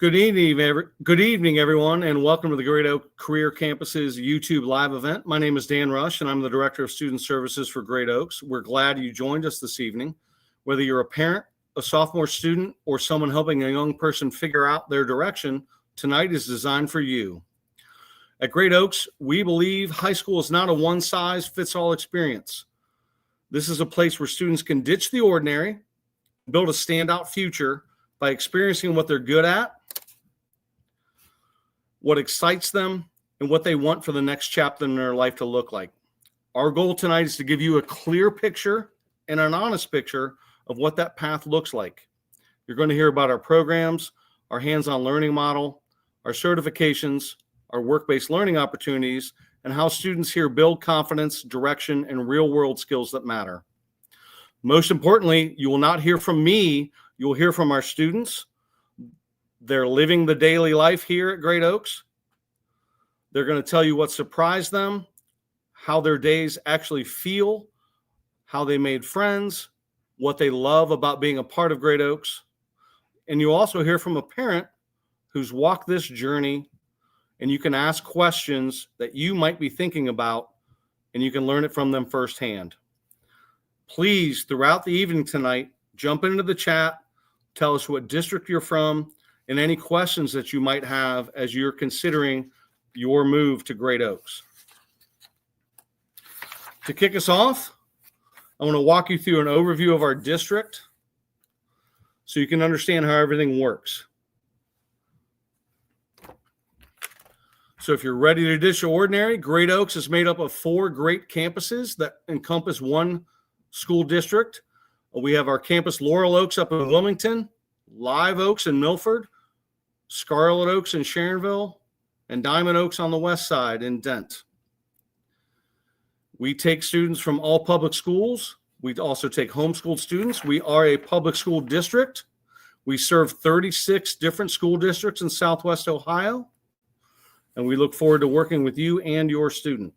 Good evening, everyone, and welcome to the Great Oak Career Campus's YouTube live event. My name is Dan Rush, and I'm the Director of Student Services for Great Oaks. We're glad you joined us this evening. Whether you're a parent, a sophomore student, or someone helping a young person figure out their direction, tonight is designed for you. At Great Oaks, we believe high school is not a one-size-fits-all experience. This is a place where students can ditch the ordinary, build a standout future by experiencing what they're good at, what excites them, and what they want for the next chapter in their life to look like. Our goal tonight is to give you a clear picture and an honest picture of what that path looks like. You're going to hear about our programs, our hands-on learning model, our certifications, our work-based learning opportunities, and how students here build confidence, direction, and real-world skills that matter. Most importantly, you will not hear from me. You will hear from our students. They're living the daily life here at Great Oaks. They're going to tell you what surprised them, how their days actually feel, how they made friends, what they love about being a part of Great Oaks. And you'll also hear from a parent who's walked this journey, and you can ask questions that you might be thinking about, and you can learn it from them firsthand. Please, throughout the evening tonight, jump into the chat, tell us what district you're from, and any questions that you might have as you're considering your move to Great Oaks. To kick us off, I want to walk you through an overview of our district so you can understand how everything works. So if you're ready to ditch the ordinary, Great Oaks is made up of 4 great campuses that encompass one school district. We have our campus Laurel Oaks up in Wilmington, Live Oaks in Milford, Scarlet Oaks in Sharonville, and Diamond Oaks on the west side in Dent. We take students from all public schools. We also take homeschooled students. We are a public school district. We serve 36 different school districts in Southwest Ohio, and we look forward to working with you and your student.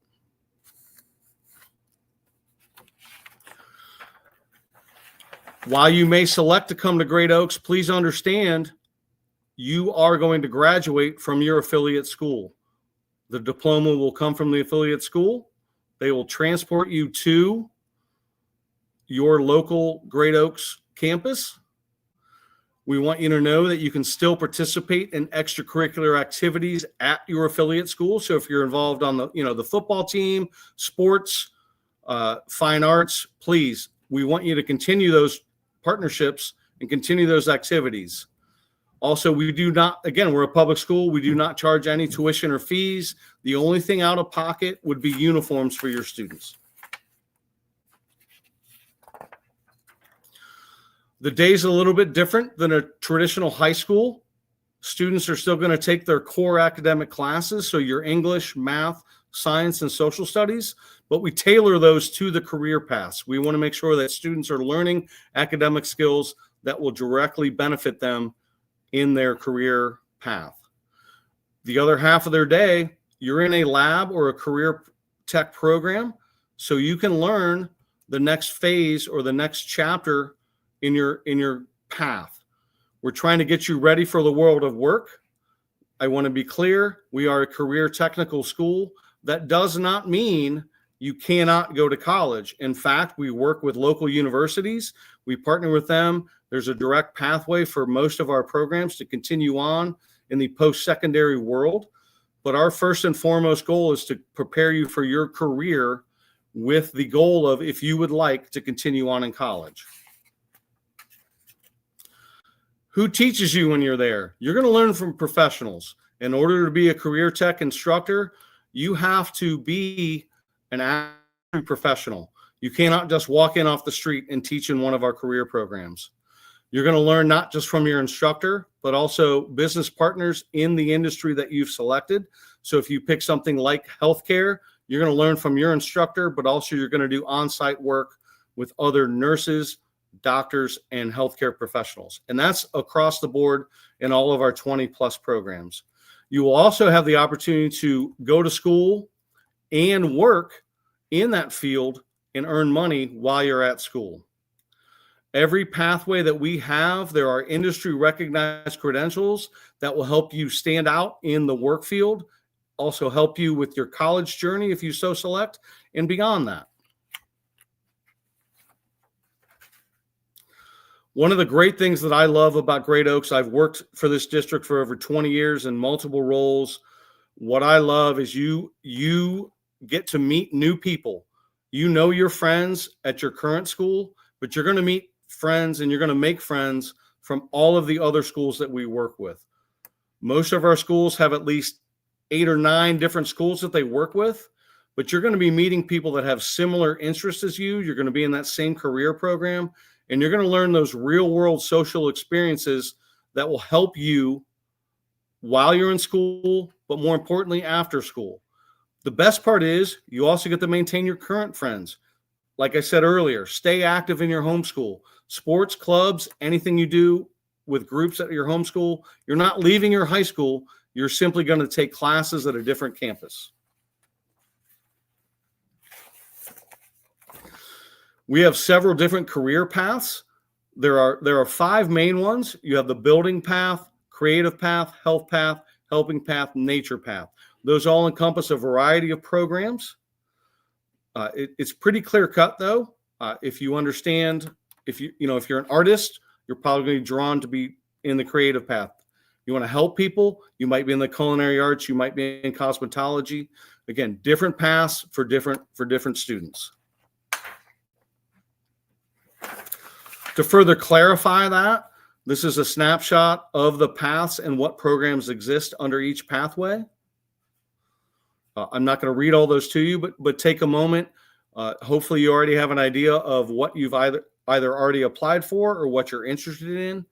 While you may select to come to Great Oaks, please understand you are going to graduate from your affiliate school. The diploma will come from the affiliate school. They will transport you to your local Great Oaks campus. We want you to know that you can still participate in extracurricular activities at your affiliate school. So if you're involved on the football team, sports, fine arts, please, we want you to continue those partnerships and continue those activities. Also, we do not, again, we're a public school. We do not charge any tuition or fees. The only thing out of pocket would be uniforms for your students. The day's a little bit different than a traditional high school. Students are still going to take their core academic classes, so your English, math, science, and social studies, but we tailor those to the career paths. We want to make sure that students are learning academic skills that will directly benefit them in their career path. The other half of their day, you're in a lab or a career tech program, so you can learn the next phase or the next chapter in your path. We're trying to get you ready for the world of work. I want to be clear, we are a career technical school. That does not mean you cannot go to college. In fact, we work with local universities. We partner with them. There's a direct pathway for most of our programs to continue on in the post-secondary world. But our first and foremost goal is to prepare you for your career with the goal of if you would like to continue on in college. Who teaches you when you're there? You're going to learn from professionals. In order to be a career tech instructor, you have to be an active professional. You cannot just walk in off the street and teach in one of our career programs. You're going to learn not just from your instructor, but also business partners in the industry that you've selected. So if you pick something like healthcare, you're going to learn from your instructor, but also you're going to do on-site work with other nurses, doctors, and healthcare professionals. And that's across the board in all of our 20+ programs. You will also have the opportunity to go to school and work in that field and earn money while you're at school. Every pathway that we have, there are industry recognized credentials that will help you stand out in the work field, also help you with your college journey if you so select, and beyond that. One of the great things that I love about Great Oaks, I've worked for this district for over 20 years in multiple roles. What I love is you get to meet new people. You know your friends at your current school, but you're going to meet friends and you're going to make friends from all of the other schools that we work with. Most of our schools have at least 8 or 9 different schools that they work with, but you're going to be meeting people that have similar interests as you. You're going to be in that same career program, and you're going to learn those real world social experiences that will help you while you're in school, but more importantly, after school. The best part is you also get to maintain your current friends. Like I said earlier, stay active in your homeschool. Sports, clubs, anything you do with groups at your homeschool, you're not leaving your high school. You're simply going to take classes at a different campus. We have several different career paths. There are 5 main ones. You have the building path, creative path, health path, helping path, nature path. Those all encompass a variety of programs. It's pretty clear cut though. If you understand, if you're an artist, you're probably going to be drawn to be in the creative path. You want to help people, you might be in the culinary arts, you might be in cosmetology. Again, different paths for different students. To further clarify that, this is a snapshot of the paths and what programs exist under each pathway. I'm not going to read all those to you, but take a moment. Hopefully you already have an idea of what you've either already applied for or what you're interested in,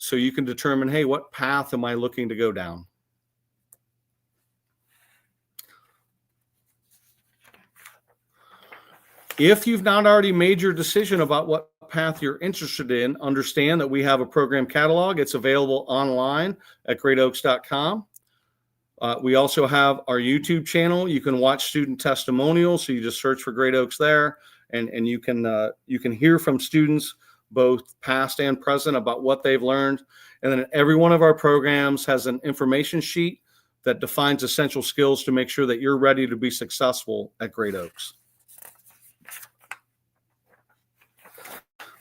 so you can determine, hey, what path am I looking to go down? If you've not already made your decision about what path you're interested in, understand that we have a program catalog. It's available online at greatoaks.com. We also have our YouTube channel. You can watch student testimonials. So you just search for Great Oaks there, and you can hear from students, both past and present, about what they've learned. And then every one of our programs has an information sheet that defines essential skills to make sure that you're ready to be successful at Great Oaks.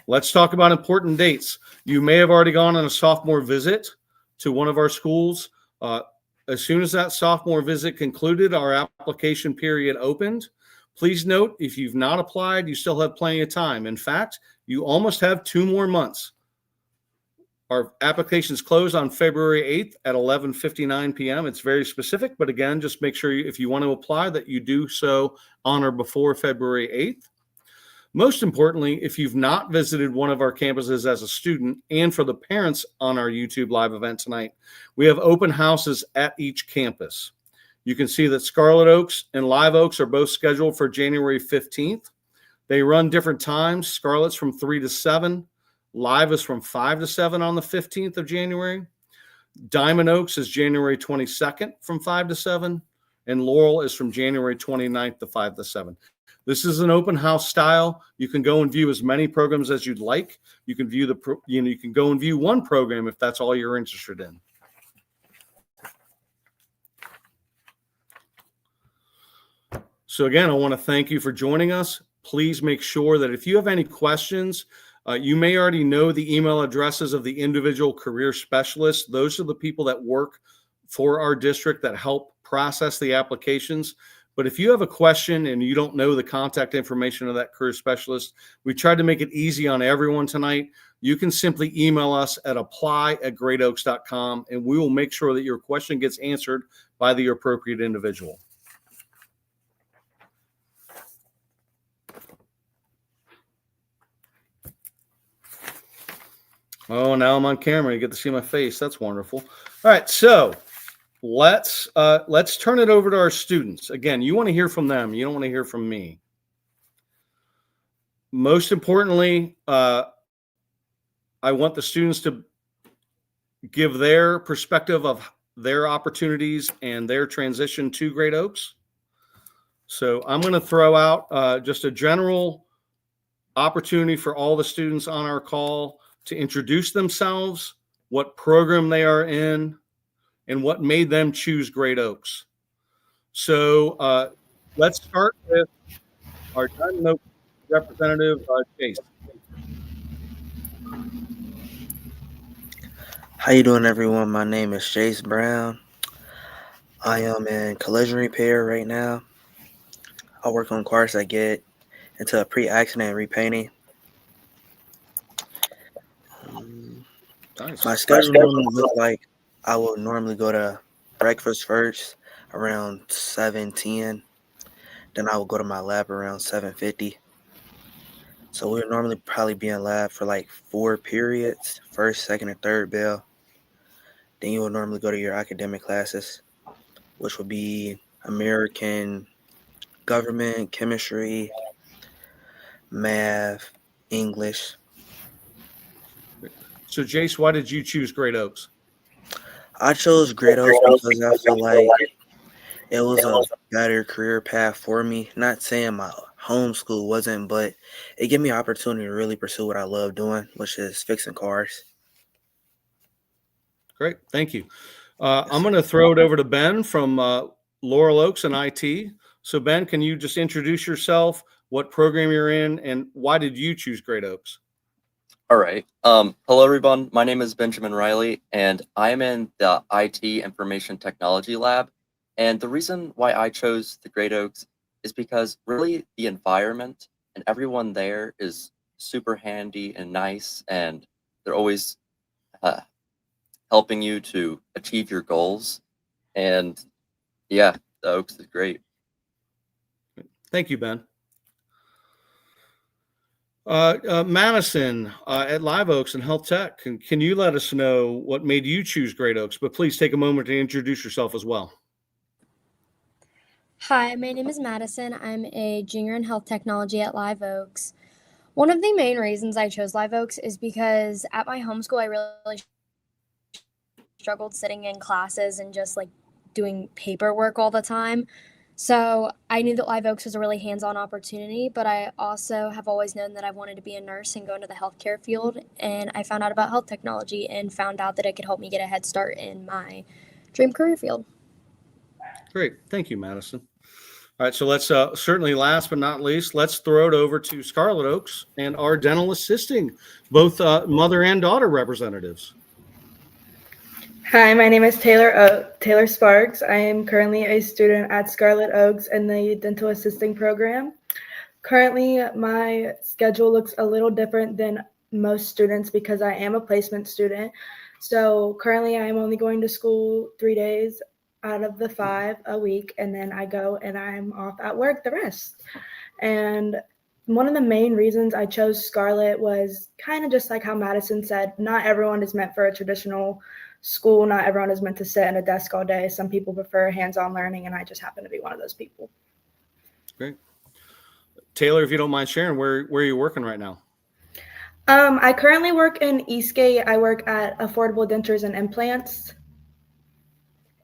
Let's talk about important dates. You may have already gone on a sophomore visit to one of our schools. As soon as that sophomore visit concluded, our application period opened. Please note, if you've not applied, you still have plenty of time. In fact, you almost have 2 more months. Our applications close on February 8th at 11:59 p.m. It's very specific, but again, just make sure if you want to apply that you do so on or before February 8th. Most importantly, if you've not visited one of our campuses as a student, and for the parents on our YouTube live event tonight, we have open houses at each campus. You can see that Scarlet Oaks and Live Oaks are both scheduled for January 15th. They run different times. Scarlet's from 3 to 7. Live is from 5 to 7 on the 15th of January. Diamond Oaks is January 22nd from 5 to 7. And Laurel is from January 29th to 5 to 7. This is an open house style. You can go and view as many programs as you'd like. You can view you can go and view one program if that's all you're interested in. So again, I want to thank you for joining us. Please make sure that if you have any questions, you may already know the email addresses of the individual career specialists. Those are the people that work for our district that help process the applications. But if you have a question and you don't know the contact information of that career specialist, we tried to make it easy on everyone tonight. You can simply email us at apply@greatoaks.com, and we will make sure that your question gets answered by the appropriate individual. Oh, now I'm on camera. You get to see my face. That's wonderful. All right, so let's turn it over to our students. Again, you want to hear from them. You don't want to hear from me. Most importantly, I want the students to give their perspective of their opportunities and their transition to Great Oaks. So I'm going to throw out just a general opportunity for all the students on our call to introduce themselves, what program they are in, and what made them choose Great Oaks. So let's start with our Diamond Oaks representative, Chase. How you doing, everyone? My name is Chase Brown. I am in collision repair right now. I work on cars that get into a pre-accident repainting. Nice. My schedule normally looks like I will normally go to breakfast first around 7:10. Then I will go to my lab around 7:50. So we'll normally probably be in lab for like 4 periods, first, second, and third bell. Then you will normally go to your academic classes, which would be American government, chemistry, math, English. So, Jace, why did you choose Great Oaks? I chose Great Oaks because I feel like it was a better career path for me. Not saying my homeschool wasn't, but it gave me an opportunity to really pursue what I love doing, which is fixing cars. Great. Thank you. I'm going to throw it over to Ben from Laurel Oaks and IT. So, Ben, can you just introduce yourself, what program you're in, and why did you choose Great Oaks? All right. Hello, everyone. My name is Benjamin Riley, and I'm in the IT Information Technology Lab. And the reason why I chose the Great Oaks is because really the environment and everyone there is super handy and nice, and they're always helping you to achieve your goals. And yeah, the Oaks is great. Thank you, Ben. Madison at Live Oaks and Health Tech, can you let us know what made you choose Great Oaks? But please take a moment to introduce yourself as well. Hi, my name is Madison. I'm a junior in health technology at Live Oaks. One of the main reasons I chose Live Oaks is because at my homeschool, I really struggled sitting in classes and just like doing paperwork all the time. So I knew that Live Oaks was a really hands-on opportunity, but I also have always known that I wanted to be a nurse and go into the healthcare field. And I found out about health technology and found out that it could help me get a head start in my dream career field. Great. Thank you, Madison. All right. So let's certainly last but not least, let's throw it over to Scarlet Oaks and our dental assisting, both mother and daughter representatives. Hi, my name is Taylor Sparks. I am currently a student at Scarlet Oaks in the dental assisting program. Currently, my schedule looks a little different than most students because I am a placement student. So currently, I'm only going to school 3 days out of the 5 a week, and then I go and I'm off at work the rest. And one of the main reasons I chose Scarlet was kind of just like how Madison said, not everyone is meant for a traditional school. Not everyone is meant to sit at a desk all day. Some people prefer hands-on learning, and I just happen to be one of those people. Great. Taylor, if you don't mind sharing, where are you working right now? I currently work in Eastgate. I work at Affordable Dentures and Implants.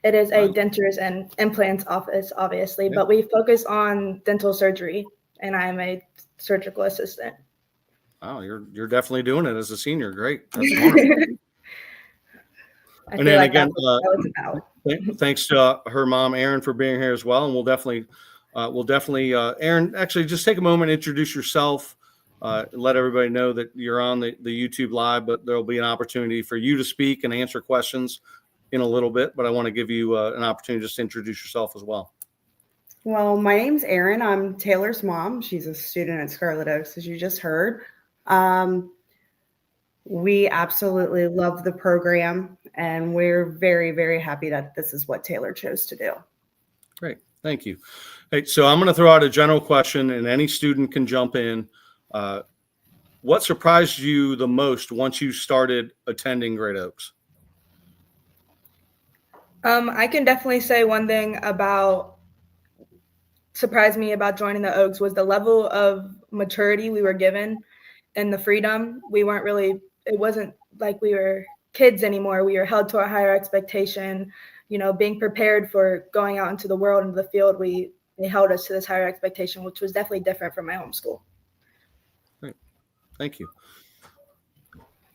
It is a dentures and implants office, obviously, but we focus on dental surgery, and I'm a surgical assistant. Wow, you're definitely doing it as a senior. Great. That's wonderful. And then again, thanks to her mom, Erin, for being here as well. And we'll definitely, Erin, actually just take a moment, introduce yourself, let everybody know that you're on the YouTube Live, but there'll be an opportunity for you to speak and answer questions in a little bit. But I want to give you an opportunity just to introduce yourself as well. Well, my name's Erin. I'm Taylor's mom. She's a student at Scarlet Oaks, as you just heard. We absolutely love the program, and we're very, very happy that this is what Taylor chose to do. Great. Thank you. Hey, so I'm going to throw out a general question, and any student can jump in. What surprised you the most once you started attending Great Oaks? I can definitely say one thing about surprised me about joining the Oaks was the level of maturity we were given and the freedom. We weren't really, it wasn't like we were kids anymore. We were held to a higher expectation, being prepared for going out into the world, into the field. They held us to this higher expectation, which was definitely different from my homeschool. Great. Thank you.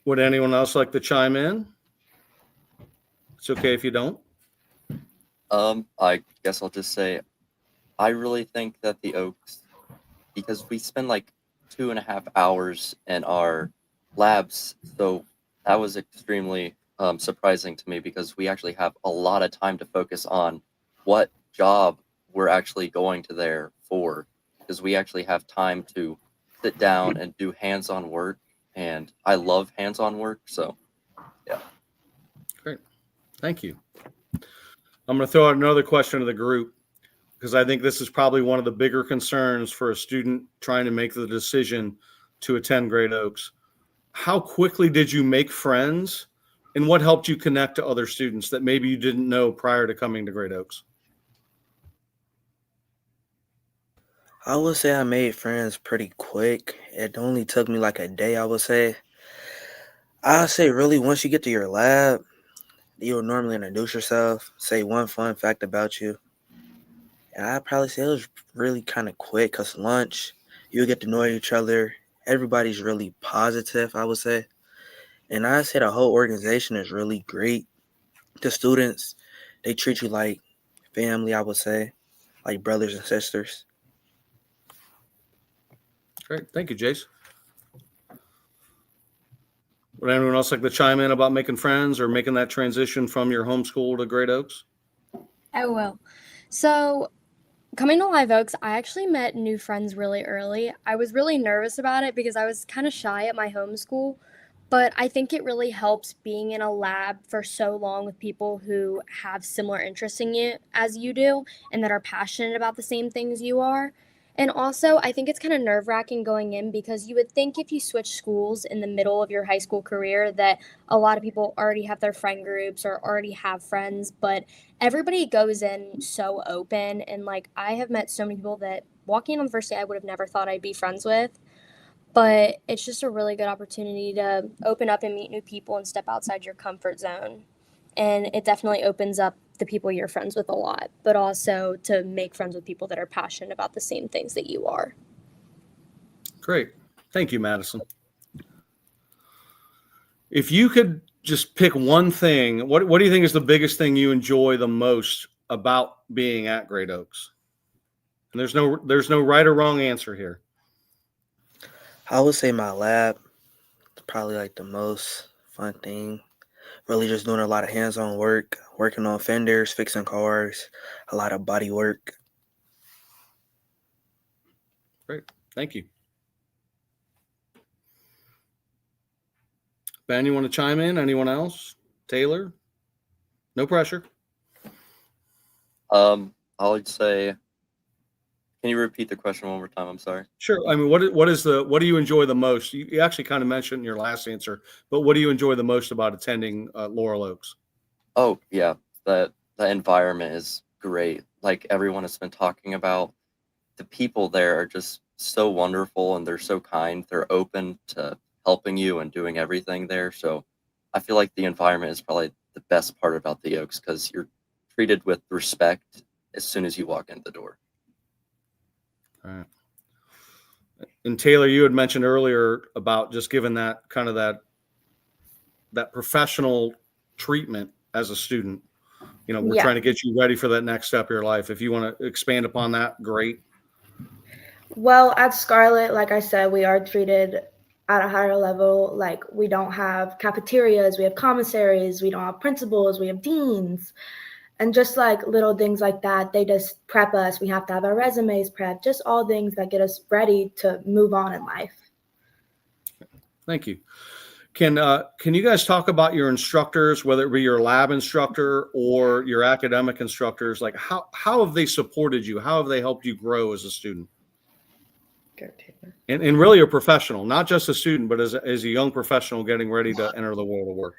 Would anyone else like to chime in? It's okay if you don't. I guess I'll just say I really think that the Oaks, because we spend like 2.5 hours in our labs, so that was extremely surprising to me because we actually have a lot of time to focus on what job we're actually going to there for, because we actually have time to sit down and do hands-on work, and I love hands-on work, so yeah. Great. Thank you. I'm going to throw out another question to the group because I think this is probably one of the bigger concerns for a student trying to make the decision to attend Great Oaks. How quickly did you make friends, and what helped you connect to other students that maybe you didn't know prior to coming to Great Oaks? I would say I made friends pretty quick. It only took me like a day, I would say. I'd say really once you get to your lab, you'll normally introduce yourself, say one fun fact about you. And I'd probably say it was really kind of quick because lunch, you'll get to know each other. Everybody's really positive, I would say. And I'd say the whole organization is really great. The students, they treat you like family, I would say, like brothers and sisters. Great. Thank you, Jace. Would anyone else like to chime in about making friends or making that transition from your homeschool to Great Oaks? I will. So, coming to Live Oaks, I actually met new friends really early. I was really nervous about it because I was kind of shy at my homeschool, but I think it really helps being in a lab for so long with people who have similar interests in you as you do and that are passionate about the same things you are. And also, I think it's kind of nerve-wracking going in because you would think if you switch schools in the middle of your high school career that a lot of people already have their friend groups or already have friends, but everybody goes in so open. And like, I have met so many people that walking in on the first day, I would have never thought I'd be friends with. But it's just a really good opportunity to open up and meet new people and step outside your comfort zone. And it definitely opens up the people you're friends with a lot, but also to make friends with people that are passionate about the same things that you are. Great. Thank you, Madison. If you could just pick one thing, what do you think is the biggest thing you enjoy the most about being at Great Oaks? And there's no right or wrong answer here. I would say my lab is probably like the most fun thing. Really just doing a lot of hands-on work, working on fenders, fixing cars, a lot of body work. Great. Thank you. Ben, you want to chime in? Anyone else? Taylor? No pressure. I would say, can you repeat the question one more time? I'm sorry. Sure. I mean, what do you enjoy the most? You actually kind of mentioned in your last answer, but what do you enjoy the most about attending Laurel Oaks? Oh yeah, the environment is great. Like everyone has been talking about, the people there are just so wonderful and they're so kind. They're open to helping you and doing everything there. So I feel like the environment is probably the best part about the Oaks because you're treated with respect as soon as you walk in the door. All right. And Taylor, you had mentioned earlier about just giving that kind of that professional treatment as a student. You know, we're Yeah. trying to get you ready for that next step of your life. If you want to expand upon that, great. Well, at Scarlet, like I said, we are treated at a higher level. Like, we don't have cafeterias, we have commissaries, we don't have principals, we have deans. And just like little things like that, they just prep us. We have to have our resumes prepped, just all things that get us ready to move on in life. Thank you. Can you guys talk about your instructors, whether it be your lab instructor or your academic instructors? Like how have they supported you? How have they helped you grow as a student? And really a professional, not just a student, but as a young professional getting ready to enter the world of work.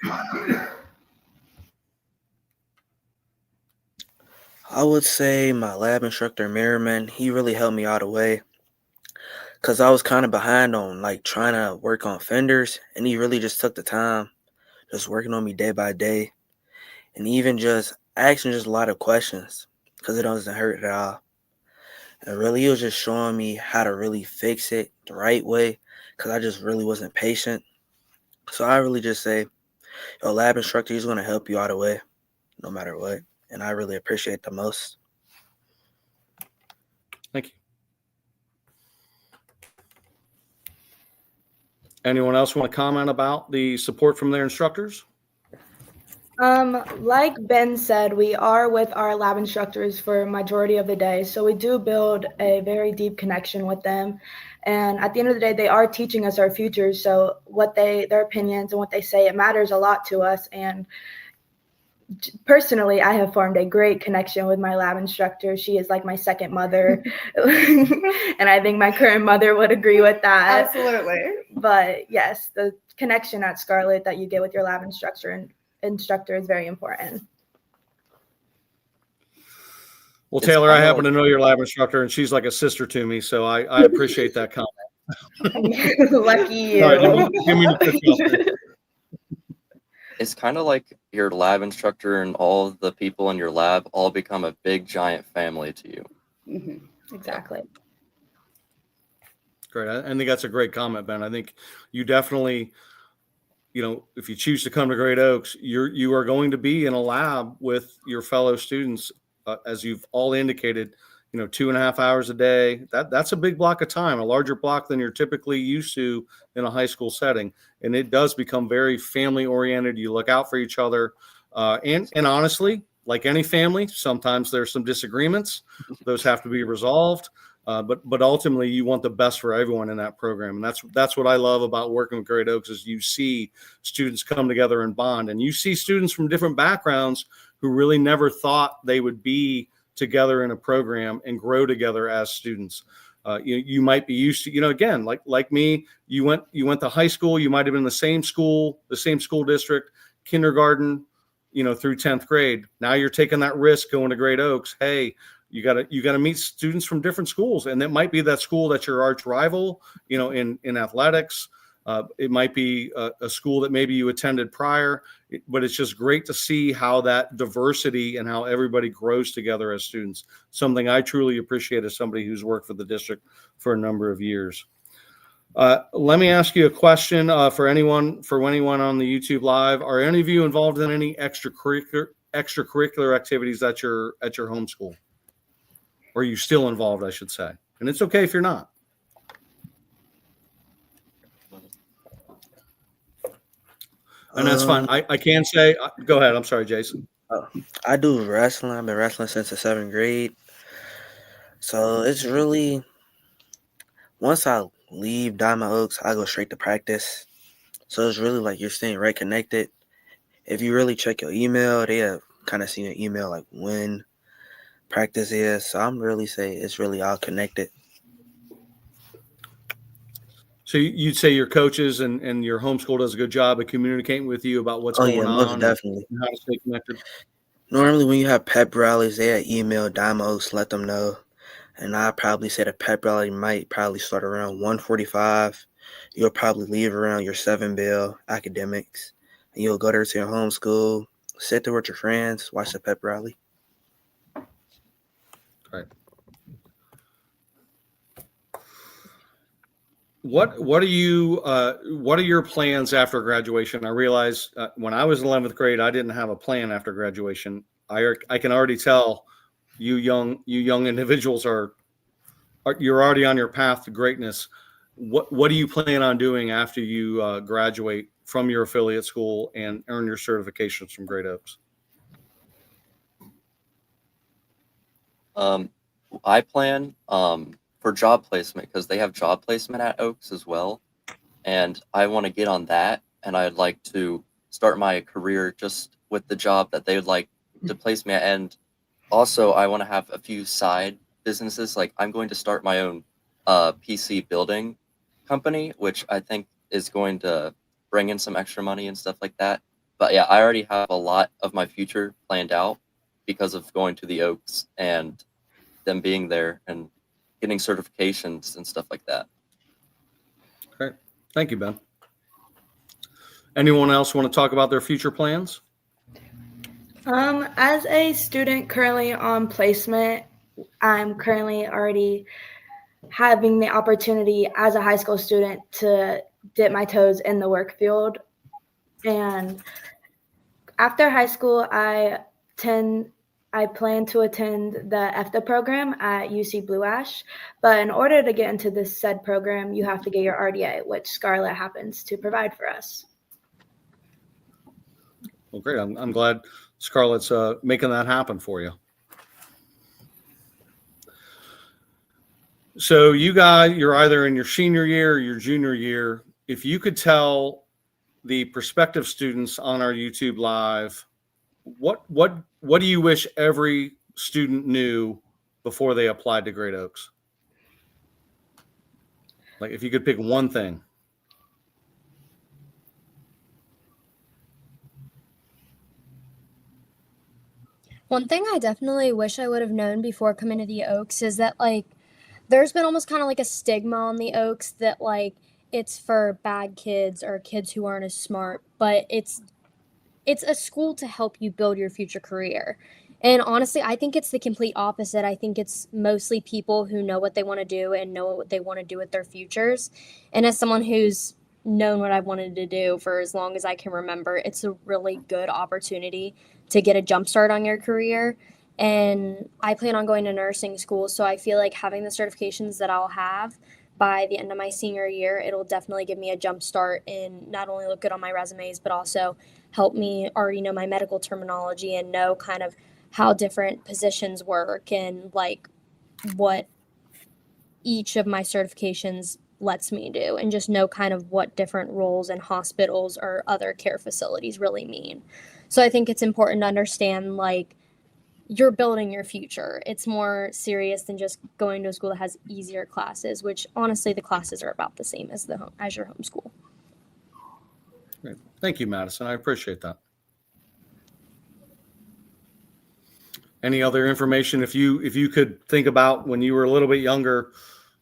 I would say my lab instructor, Merriman, he really helped me out a way because I was kind of behind on like trying to work on fenders, and he really just took the time just working on me day by day, and even just asking just a lot of questions because it doesn't hurt at all. And really, he was just showing me how to really fix it the right way because I just really wasn't patient. So I really just say, your lab instructor, he's going to help you all the way, no matter what. And I really appreciate the most. Thank you. Anyone else want to comment about the support from their instructors? Like Ben said, we are with our lab instructors for majority of the day. So we do build a very deep connection with them. And at the end of the day, they are teaching us our future. So their opinions and what they say, it matters a lot to us. And personally, I have formed a great connection with my lab instructor. She is like my second mother. And I think my current mother would agree with that. Absolutely. But yes, the connection at Scarlett that you get with your lab instructor is very important. Well, It's Taylor, I kinda happen like- to know your lab instructor, and she's like a sister to me, so I appreciate that comment. Lucky you. Sorry, didn't mean to cut you off there. It's kind of like your lab instructor and all of the people in your lab all become a big giant family to you. Mm-hmm. Exactly. Great. I think that's a great comment, Ben. I think you definitely, if you choose to come to Great Oaks, you are going to be in a lab with your fellow students, as you've all indicated, 2.5 hours a day. That's a big block of time, a larger block than you're typically used to in a high school setting. And it does become very family oriented. You look out for each other. And honestly, like any family, sometimes there's some disagreements. Those have to be resolved. But ultimately, you want the best for everyone in that program, and that's what I love about working with Great Oaks is you see students come together and bond, and you see students from different backgrounds who really never thought they would be together in a program and grow together as students. You might be used to, again, like me, you went to high school, you might have been in the same school district, kindergarten, through 10th grade. Now you're taking that risk going to Great Oaks. Hey, you got to meet students from different schools, and it might be that school that's your arch rival, in athletics. It might be a school that maybe you attended prior, but it's just great to see how that diversity and how everybody grows together as students. Something I truly appreciate as somebody who's worked for the district for a number of years. Let me ask you a question for anyone on the YouTube Live. Are any of you involved in any extracurricular activities at your home school? Or are you still involved, I should say? And it's okay if you're not. And that's fine. I can say, go ahead. I'm sorry, Jason. I do wrestling. I've been wrestling since the 7th grade. So it's really, once I leave Diamond Oaks, I go straight to practice. So it's really like you're staying right connected. If you really check your email, they have kind of seen your email like when practice is. So I'm really say it's really all connected. So you'd say your coaches and your homeschool does a good job of communicating with you about what's going Most on definitely. and how to stay connected? Normally when you have pep rallies, they email Diamond Oaks, let them know. And I probably say the pep rally might probably start around 1:45. You'll probably leave around your 7 bell academics. And you'll go there to your homeschool, sit there with your friends, watch the pep rally. Right. What are your plans after graduation? I realized when I was in 11th grade, I didn't have a plan after graduation. I can already tell you young individuals you're already on your path to greatness. What do you plan on doing after you graduate from your affiliate school and earn your certifications from Great Oaks? I plan for job placement because they have job placement at Oaks as well, and I want to get on that, and I'd like to start my career just with the job that they would like to place me at. And also I want to have a few side businesses. Like I'm going to start my own PC building company, which I think is going to bring in some extra money and stuff like that. But yeah, I already have a lot of my future planned out because of going to the Oaks and them being there and getting certifications and stuff like that. Great. Thank you, Ben. Anyone else want to talk about their future plans? As a student currently on placement, I'm currently already having the opportunity as a high school student to dip my toes in the work field. And after high school, I plan to attend the EFTA program at UC Blue Ash. But in order to get into this said program, you have to get your RDA, which Scarlett happens to provide for us. Well, great. I'm glad Scarlett's making that happen for you. So you guys, you're either in your senior year or your junior year. If you could tell the prospective students on our YouTube Live, what do you wish every student knew before they applied to Great Oaks? Like, if you could pick one thing. One thing I definitely wish I would have known before coming to the Oaks is that, like, there's been almost kind of like a stigma on the Oaks that, like, it's for bad kids or kids who aren't as smart, but it's a school to help you build your future career. And honestly, I think it's the complete opposite. I think it's mostly people who know what they want to do and know what they want to do with their futures. And as someone who's known what I wanted to do for as long as I can remember, it's a really good opportunity to get a jump start on your career. And I plan on going to nursing school, so I feel like having the certifications that I'll have by the end of my senior year, it'll definitely give me a jump start and not only look good on my resumes, but also help me already know my medical terminology and know kind of how different positions work and like what each of my certifications lets me do, and just know kind of what different roles in hospitals or other care facilities really mean. So I think it's important to understand, like, you're building your future. It's more serious than just going to a school that has easier classes, which honestly the classes are about the same as as your home school. Great. Thank you, Madison. I appreciate that. Any other information? If you could think about when you were a little bit younger,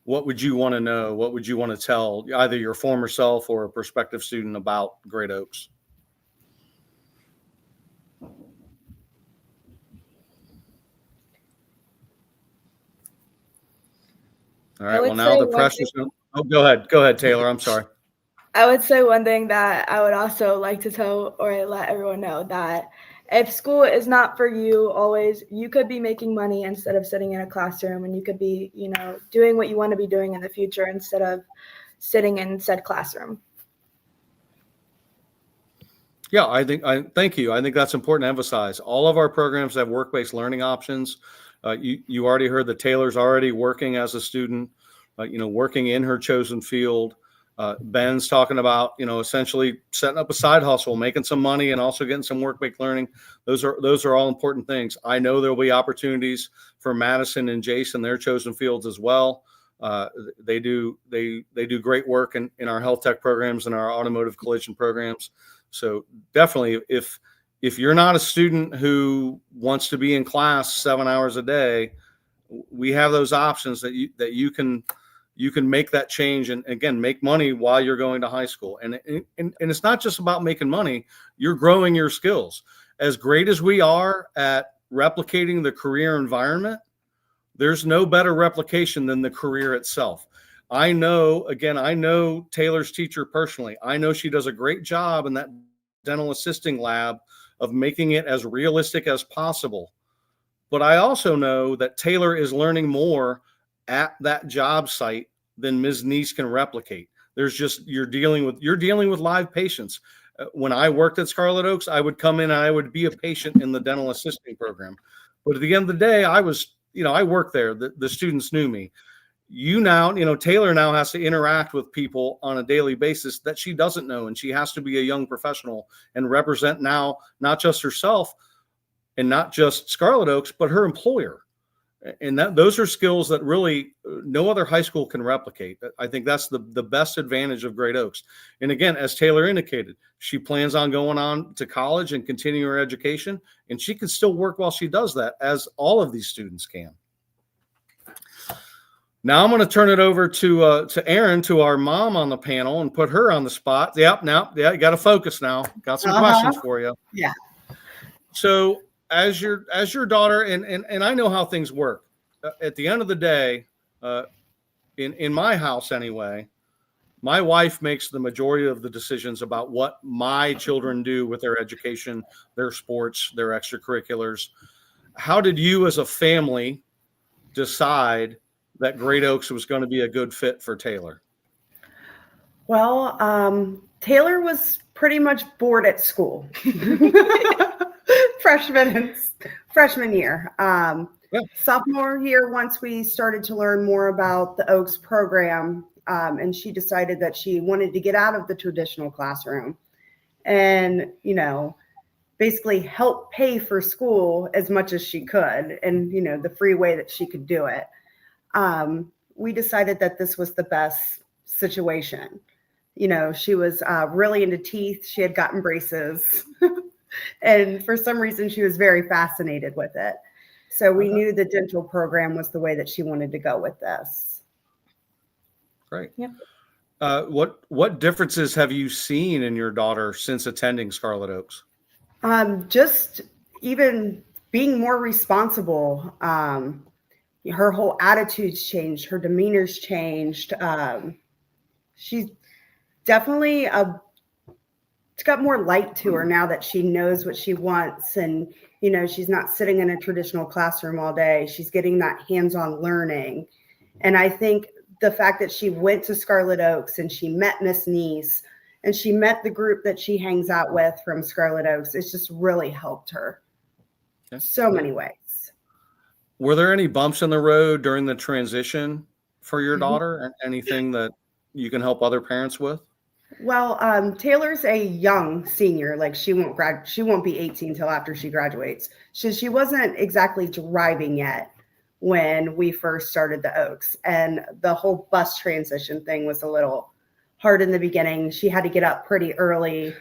what would you want to know? What would you want to tell either your former self or a prospective student about Great Oaks? All right. Well, now the pressure's going. Oh, go ahead, Taylor. I'm sorry. I would say one thing that I would also like to tell or let everyone know, that if school is not for you always, you could be making money instead of sitting in a classroom, and you could be, doing what you want to be doing in the future instead of sitting in said classroom. Yeah, thank you. I think that's important to emphasize. All of our programs have work-based learning options. You already heard that Taylor's already working as a student, working in her chosen field. Ben's talking about, essentially setting up a side hustle, making some money, and also getting some work-based learning. Those are all important things. I know there'll be opportunities for Madison and Jason, their chosen fields as well. They do great work in our health tech programs and our automotive collision programs. So definitely, if you're not a student who wants to be in class 7 hours a day, we have those options that you can make that change and, again, make money while you're going to high school. And it's not just about making money. You're growing your skills. As great as we are at replicating the career environment, there's no better replication than the career itself. I know Taylor's teacher personally. I know she does a great job in that dental assisting lab of making it as realistic as possible. But I also know that Taylor is learning more at that job site than Ms. Neese can replicate. You're dealing with live patients. When I worked at Scarlet Oaks, I would come in and I would be a patient in the dental assisting program. But at the end of the day, I worked there. The students knew me. Taylor now has to interact with people on a daily basis that she doesn't know, and she has to be a young professional and represent now not just herself and not just Scarlet Oaks, but her employer. And those are skills that really no other high school can replicate. I think that's the best advantage of Great Oaks. And again, as Taylor indicated, she plans on going on to college and continuing her education, and she can still work while she does that, as all of these students can. Now I'm going to turn it over to Erin, to our mom on the panel, and put her on the spot. You got to focus now. Got some questions for you. Yeah. So as your daughter, and I know how things work. At the end of the day, in my house anyway, my wife makes the majority of the decisions about what my children do with their education, their sports, their extracurriculars. How did you as a family decide that Great Oaks was going to be a good fit for Taylor? Well, Taylor was pretty much bored at school. freshman year. Yeah. Sophomore year, once we started to learn more about the Oaks program, and she decided that she wanted to get out of the traditional classroom and, basically help pay for school as much as she could, and, the free way that she could do it. We decided that this was the best situation. She was really into teeth. She had gotten braces. And for some reason, she was very fascinated with it. So we knew the dental program was the way that she wanted to go with this. Great. Yep. What differences have you seen in your daughter since attending Scarlet Oaks? Just even being more responsible. Her whole attitudes changed. Her demeanor's changed. She's definitely it's got more light to her now that she knows what she wants, and she's not sitting in a traditional classroom all day. She's getting that hands-on learning. And I think the fact that she went to Scarlet Oaks and she met Miss Neese and she met the group that she hangs out with from Scarlet Oaks, it's just really helped her so many ways. Were there any bumps in the road during the transition for your daughter? Anything that you can help other parents with? Well, Taylor's a young senior. Like she won't be 18 till after she graduates. She wasn't exactly driving yet when we first started the Oaks, and the whole bus transition thing was a little hard in the beginning. She had to get up pretty early,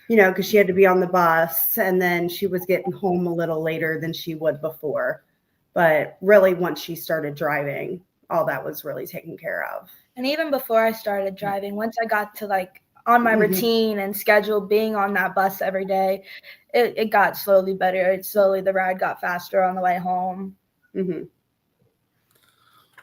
because she had to be on the bus, and then she was getting home a little later than she would before. But really, once she started driving, all that was really taken care of. And even before I started driving, once I got to on my routine and schedule, being on that bus every day, it got slowly better. The ride got faster on the way home. Mm-hmm.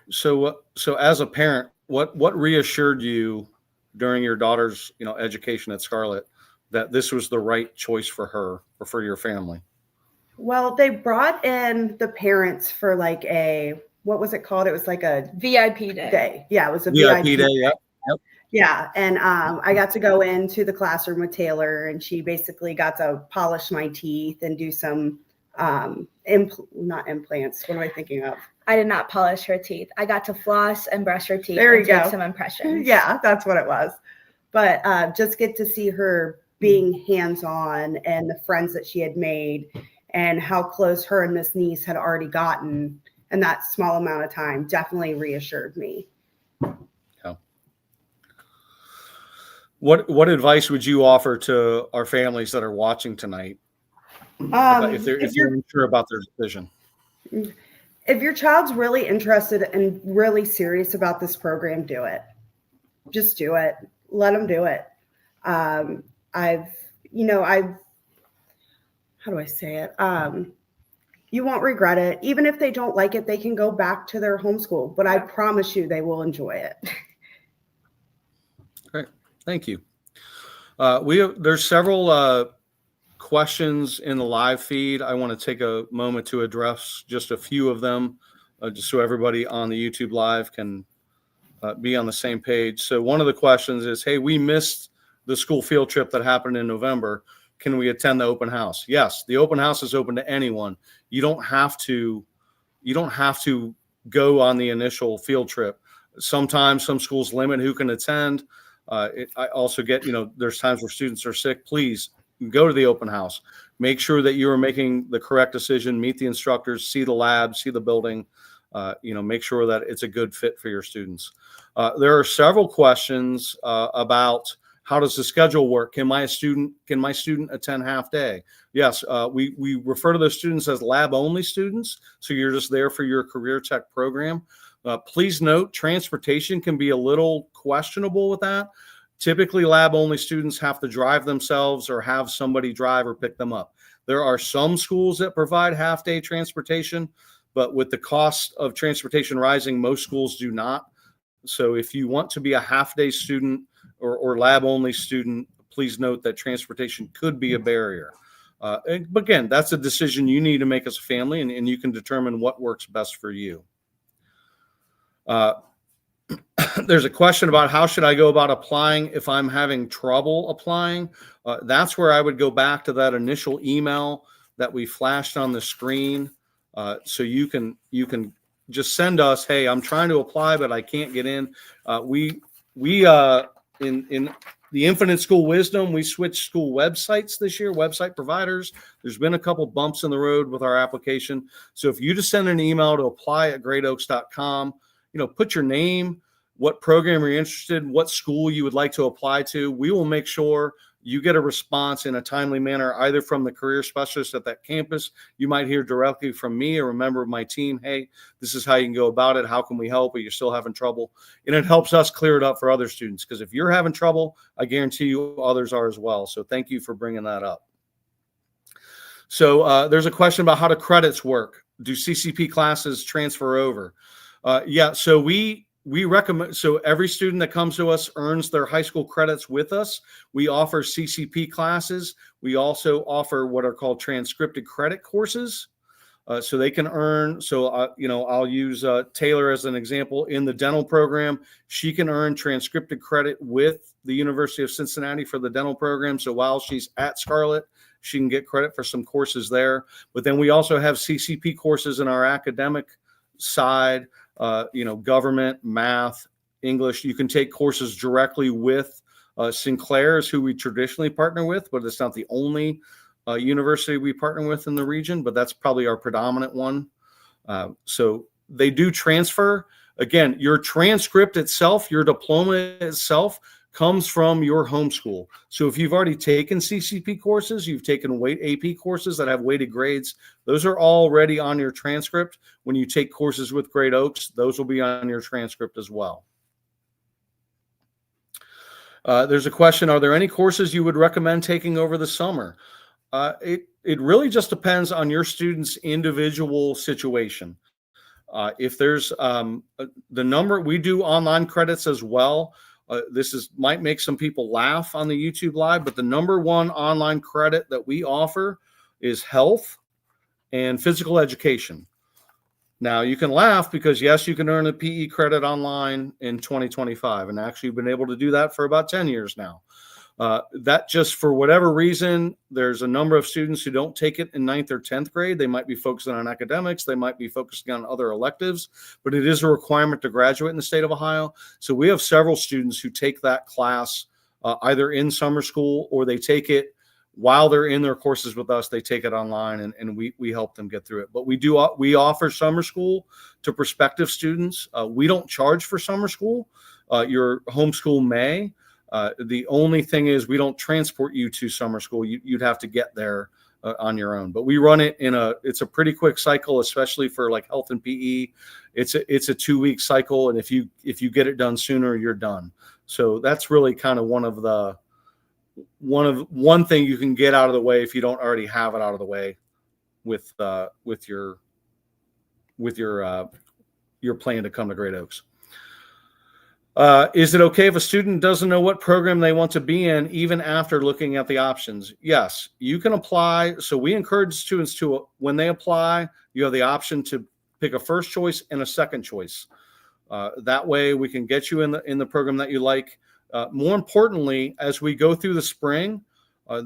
So as a parent, what reassured you during your daughter's, education at Scarlet that this was the right choice for her or for your family? Well, they brought in the parents for what was it called? It was like a VIP day. Yeah, it was a VIP day. Yep. Yeah, and I got to go into the classroom with Taylor, and she basically got to polish my teeth and do some not implants. What am I thinking of? I did not polish her teeth. I got to floss and brush her teeth. There you and go. Take some impressions. Yeah, that's what it was. But just get to see her being hands-on and the friends that she had made and how close her and Miss Neese had already gotten in that small amount of time definitely reassured me. Yeah. What advice would you offer to our families that are watching tonight if they're unsure about their decision? If your child's really interested and really serious about this program, do it. Just do it. Let them do it. How do I say it? You won't regret it. Even if they don't like it, they can go back to their homeschool, but I promise you they will enjoy it. Great. Thank you. There's several questions in the live feed. I want to take a moment to address just a few of them, just so everybody on the YouTube live can be on the same page. So one of the questions is, hey, we missed the school field trip that happened in November. Can we attend the open house? Yes, the open house is open to anyone. You don't have to go on the initial field trip. Sometimes some schools limit who can attend. I also get, there's times where students are sick. Please go to the open house. Make sure that you are making the correct decision, meet the instructors, see the lab, see the building, make sure that it's a good fit for your students. There are several questions about how does the schedule work? Can my student attend half day? Yes, we refer to those students as lab only students. So you're just there for your career tech program. Please note, transportation can be a little questionable with that. Typically, lab-only students have to drive themselves or have somebody drive or pick them up. There are some schools that provide half-day transportation, but with the cost of transportation rising, most schools do not. So if you want to be a half-day student or lab-only student, please note that transportation could be a barrier. But again, that's a decision you need to make as a family, and you can determine what works best for you. There's a question about how should I go about applying if I'm having trouble applying. That's where I would go back to that initial email that we flashed on the screen. So you can just send us, hey, I'm trying to apply, but I can't get in. We in the infinite school wisdom, we switched school websites this year, website providers. There's been a couple bumps in the road with our application. So if you just send an email to apply@greatoaks.com, put your name, what program you're interested in, what school you would like to apply to. We will make sure you get a response in a timely manner, either from the career specialist at that campus. You might hear directly from me or a member of my team, hey, this is how you can go about it. How can we help? Or you're still having trouble? And it helps us clear it up for other students, because if you're having trouble, I guarantee you others are as well. So thank you for bringing that up. So there's a question about how do credits work? Do CCP classes transfer over? Yeah, so we recommend, so every student that comes to us earns their high school credits with us. We offer CCP classes. We also offer what are called transcripted credit courses. So they can earn, I'll use Taylor as an example. In the dental program, she can earn transcripted credit with the University of Cincinnati for the dental program. So while she's at Scarlett, she can get credit for some courses there. But then we also have CCP courses in our academic side, government, math, English. You can take courses directly with Sinclair's, who we traditionally partner with, but it's not the only university we partner with in the region, but that's probably our predominant one. So they do transfer. Again, your transcript itself, your diploma itself, comes from your home school. So if you've already taken CCP courses, you've taken AP courses that have weighted grades, those are already on your transcript. When you take courses with Great Oaks, those will be on your transcript as well. There's a question, are there any courses you would recommend taking over the summer? It really just depends on your student's individual situation. If there's the number, we do online credits as well. Might make some people laugh on the YouTube live, but the number one online credit that we offer is health and physical education. Now you can laugh because yes, you can earn a PE credit online in 2025, and actually you've been able to do that for about 10 years now. That just for whatever reason, there's a number of students who don't take it in 9th or 10th grade. They might be focusing on academics. They might be focusing on other electives, but it is a requirement to graduate in the state of Ohio. So we have several students who take that class either in summer school, or they take it while they're in their courses with us. They take it online, and we help them get through it. But we offer summer school to prospective students. We don't charge for summer school. Your homeschool may. The only thing is we don't transport you to summer school. You'd have to get there on your own. But we run it it's a pretty quick cycle, especially for like health and PE. It's a 2-week cycle, and if you get it done sooner, you're done. So that's really kind of one thing you can get out of the way if you don't already have it out of the way with your plan to come to Great Oaks. Is it okay if a student doesn't know what program they want to be in even after looking at the options? Yes, you can apply. So we encourage students to, when they apply, you have the option to pick a first choice and a second choice. That way we can get you in the program that you like. More importantly, as we go through the spring,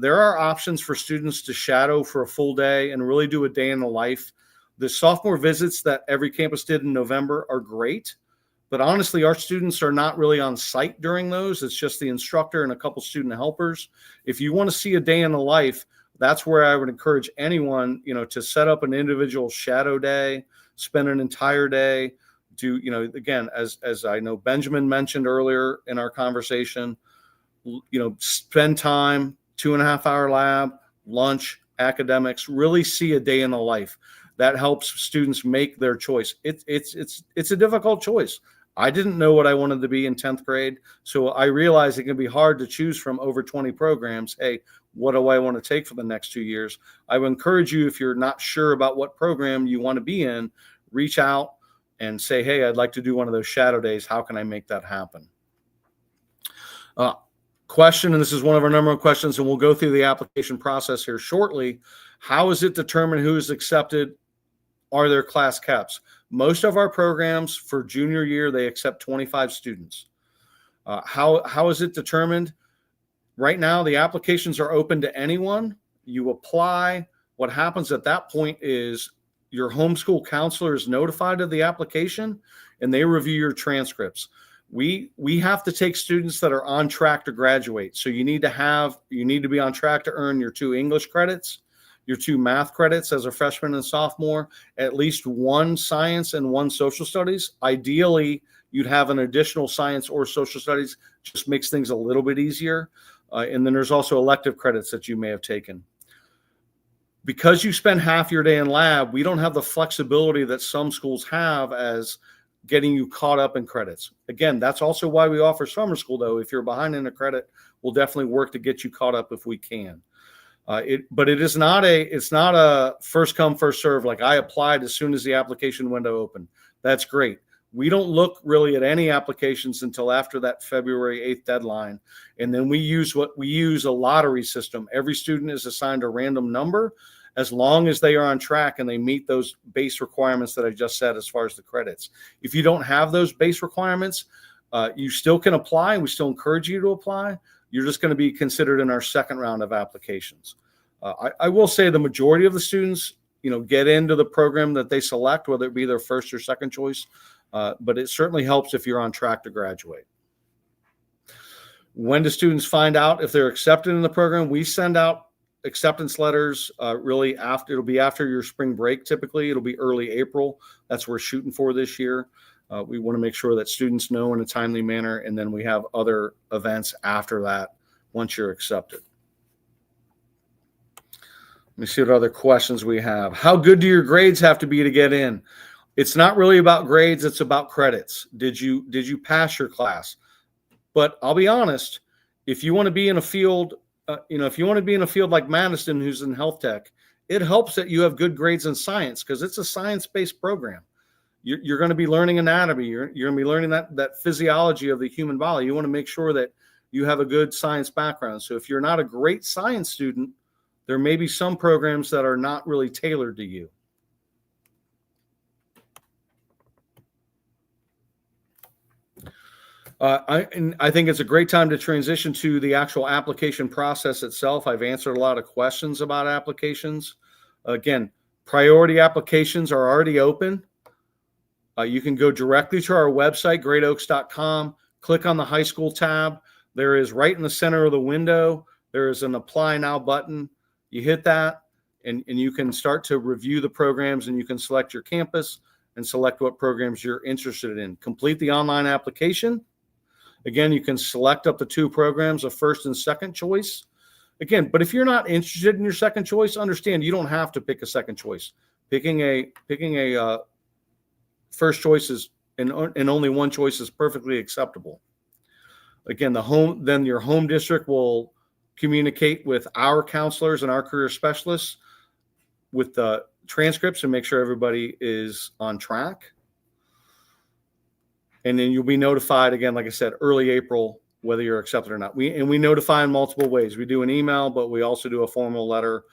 there are options for students to shadow for a full day and really do a day in the life. The sophomore visits that every campus did in November are great. But honestly, our students are not really on site during those. It's just the instructor and a couple student helpers. If you want to see a day in the life, that's where I would encourage anyone, to set up an individual shadow day, spend an entire day. Again, as I know Benjamin mentioned earlier in our conversation, spend time, 2.5-hour lab, lunch, academics, really see a day in the life. That helps students make their choice. It's a difficult choice. I didn't know what I wanted to be in 10th grade. So I realized it can be hard to choose from over 20 programs. Hey, what do I want to take for the next 2 years? I would encourage you, if you're not sure about what program you want to be in, reach out and say, hey, I'd like to do one of those shadow days. How can I make that happen? Question, and this is one of our number one questions, and we'll go through the application process here shortly. How is it determined who is accepted? Are there class caps? Most of our programs for junior year, they accept 25 students. How is it determined? Right now, the applications are open to anyone. You apply. What happens at that point is your homeschool counselor is notified of the application, and they review your transcripts. We have to take students that are on track to graduate. So you need to be on track to earn your 2 English credits, your 2 math credits as a freshman and sophomore, at least 1 science and 1 social studies. Ideally, you'd have an additional science or social studies, just makes things a little bit easier. And then there's also elective credits that you may have taken. Because you spend half your day in lab, we don't have the flexibility that some schools have as getting you caught up in credits. Again, that's also why we offer summer school, though. If you're behind in a credit, we'll definitely work to get you caught up if we can. But it's not a first come, first serve. Like I applied as soon as the application window opened. That's great. We don't look really at any applications until after that February 8th deadline. And then we use a lottery system. Every student is assigned a random number as long as they are on track and they meet those base requirements that I just said as far as the credits. If you don't have those base requirements, you still can apply, and we still encourage you to apply. You're just going to be considered in our second round of applications. I will say the majority of the students, get into the program that they select, whether it be their first or second choice. But it certainly helps if you're on track to graduate. When do students find out if they're accepted in the program? We send out acceptance letters really it'll be after your spring break. Typically, it'll be early April. That's what we're shooting for this year. We want to make sure that students know in a timely manner, and then we have other events after that once you're accepted. Let me see what other questions we have. How good do your grades have to be to get in? It's not really about grades. It's about credits. Did you pass your class? But I'll be honest, if you want to be in a field, if you want to be in a field like Madison, who's in health tech, it helps that you have good grades in science because it's a science-based program. You're going to be learning anatomy. You're going to be learning that physiology of the human body. You want to make sure that you have a good science background. So if you're not a great science student, there may be some programs that are not really tailored to you. I think it's a great time to transition to the actual application process itself. I've answered a lot of questions about applications. Again, priority applications are already open. You can go directly to our website, greatoaks.com, click on the high school tab. There is right in the center of the window, there is an apply now button. You hit that and you can start to review the programs, and you can select your campus and select what programs you're interested in. Complete the online application. Again, you can select up to 2 programs, a first and second choice. Again, but if you're not interested in your second choice, understand you don't have to pick a second choice. Picking a first choice and only one choice is perfectly acceptable. Again, then your home district will communicate with our counselors and our career specialists with the transcripts and make sure everybody is on track. And then you'll be notified again, like I said, early April, whether you're accepted or not. We notify in multiple ways. We do an email, but we also do a formal letter.